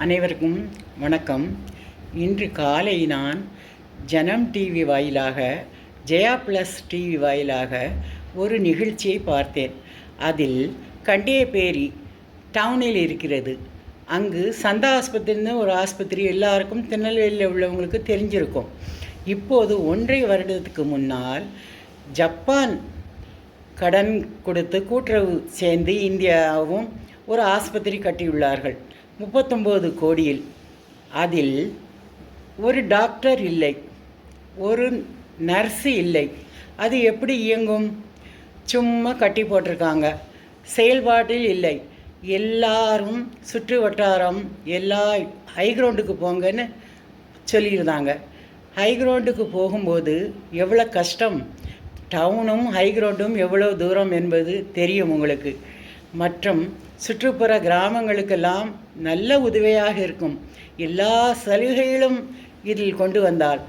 அனைவருக்கும் வணக்கம். இன்று காலை நான் ஜனம் டிவி வாயிலாக, ஜெயா ப்ளஸ் டிவி வாயிலாக ஒரு நிகழ்ச்சியை பார்த்தேன். அதில் கண்டேப்பேரி டவுனில் இருக்கிறது. அங்கு சந்தா ஆஸ்பத்திரின்னு ஒரு ஆஸ்பத்திரி எல்லாருக்கும் திருநெல்வேலியில் உள்ளவங்களுக்கு தெரிஞ்சிருக்கும். இப்போது 1.5 வருடத்துக்கு முன்னால் ஜப்பான் கடன் கொடுத்து கூட்டுறவு சேர்ந்து இந்தியாவும் ஒரு ஆஸ்பத்திரி கட்டியுள்ளார்கள் 39 கோடியில். அதில் ஒரு டாக்டர் இல்லை, ஒரு நர்ஸு இல்லை. அது எப்படி இயங்கும்? சும்மா கட்டி போட்டிருக்காங்க, செயல்பாட்டில் இல்லை. எல்லாரும் சுற்று வட்டாரம் எல்லா ஹைக்ரவுண்டுக்கு போங்கன்னு சொல்லியிருந்தாங்க. ஹைக்ரவுண்டுக்கு போகும்போது எவ்வளோ கஷ்டம், டவுனும் ஹைக்ரவுண்டும் எவ்வளோ தூரம் என்பது தெரியும் உங்களுக்கு. மற்றும் சுற்றுப்புற கிராமங்களுக்கெல்லாம் நல்ல உதவியாக இருக்கும். எல்லா சலுகைகளும் இதில் கொண்டு வந்தால்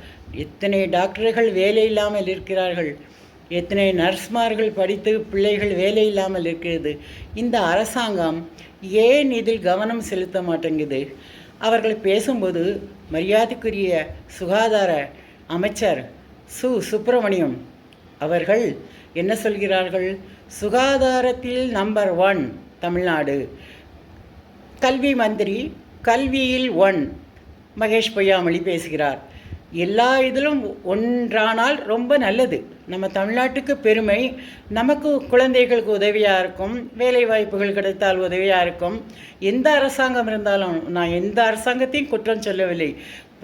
எத்தனை டாக்டர்கள் வேலை இல்லாமல் இருக்கிறார்கள், எத்தனை நர்ஸ்மார்கள் படித்து பிள்ளைகள் வேலை இல்லாமல் இருக்கிறது. இந்த அரசாங்கம் ஏன் இதில் கவனம் செலுத்த மாட்டேங்குது? அவர்கள் பேசும்போது மரியாதைக்குரிய சுகாதார அமைச்சர் சுப்பிரமணியம் அவர்கள் என்ன சொல்கிறார்கள்? சுகாதாரத்தில் நம்பர் 1 தமிழ்நாடு, கல்வி மந்திரி கல்வியில் 1 மகேஷ் பொய்யாமொழி பேசுகிறார். எல்லா இதிலும் ஒன்றானால் ரொம்ப நல்லது. நம்ம தமிழ்நாட்டுக்கு பெருமை. நமக்கு குழந்தைகளுக்கு உதவியாக இருக்கும், வேலை வாய்ப்புகள் கிடைத்தால் உதவியாக இருக்கும். எந்த அரசாங்கம் இருந்தாலும், நான் எந்த அரசாங்கத்தையும் குற்றம் சொல்லவில்லை.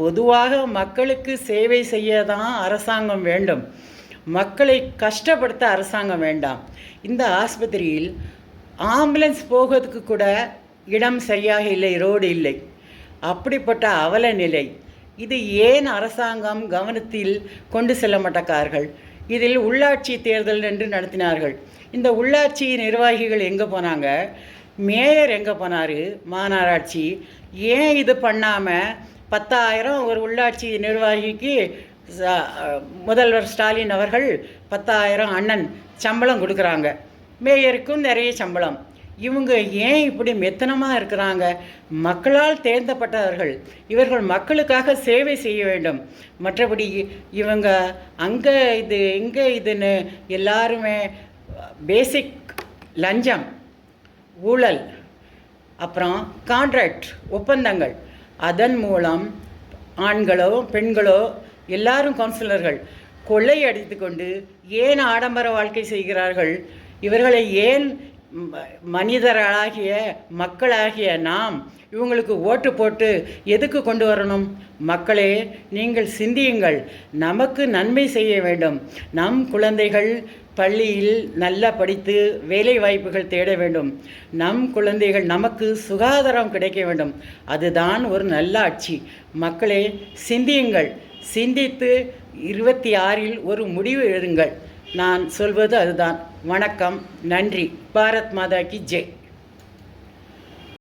பொதுவாக மக்களுக்கு சேவை செய்ய தான் அரசாங்கம் வேண்டும். மக்களை கஷ்டப்படுத்த அரசாங்கம் வேண்டாம். இந்த ஆஸ்பத்திரியில் ஆம்புலன்ஸ் போகிறதுக்கு கூட இடம் சரியாக இல்லை, ரோடு இல்லை. அப்படிப்பட்ட அவல நிலை. இது ஏன் அரசாங்கம் கவனத்தில் கொண்டு செல்ல மாட்டார்கள்? இதில் உள்ளாட்சி தேர்தல் என்று நடத்தினார்கள். இந்த உள்ளாட்சி நிர்வாகிகள் எங்கே போனாங்க? மேயர் எங்கே போனார்? மாநகராட்சி ஏன் இது பண்ணாமல் 10,000 ஒரு உள்ளாட்சி நிர்வாகிக்கு முதல்வர் ஸ்டாலின் அவர்கள் 10,000 அண்ணன் சம்பளம் கொடுக்குறாங்க. மேயருக்கும் நிறைய சம்பளம். இவங்க ஏன் இப்படி மெத்தனமாக இருக்கிறாங்க? மக்களால் தேர்ந்தப்பட்டவர்கள். இவர்கள் மக்களுக்காக சேவை செய்ய வேண்டும். மற்றபடி இவங்க அங்கே இது இங்கே இதுன்னு எல்லாருமே பேசிக் லஞ்சம், ஊழல், அப்புறம் கான்ட்ராக்ட் ஒப்பந்தங்கள், அதன் மூலம் ஆண்களோ பெண்களோ எல்லாரும் கவுன்சிலர்கள் கொள்ளை அடித்து கொண்டு ஏன் ஆடம்பர வாழ்க்கை செய்கிறார்கள்? இவர்களை ஏன் மனிதர்களாகிய மக்களாகிய நாம் இவங்களுக்கு ஓட்டு போட்டு எதுக்கு கொண்டு வரணும்? மக்களே, நீங்கள் சிந்தியுங்கள். நமக்கு நன்மை செய்ய வேண்டும். நம் குழந்தைகள் பள்ளியில் நல்லா படித்து வேலை வாய்ப்புகள் தேட வேண்டும். நம் குழந்தைகள் நமக்கு சுகாதாரம் கிடைக்க வேண்டும். அதுதான் ஒரு நல்ல ஆட்சி. மக்களே, சிந்தியுங்கள். சிந்தித்து 26இல் ஒரு முடிவு எடுங்கள். நான் சொல்வது அதுதான். வணக்கம், நன்றி. பாரத் மாதா கி ஜெய்.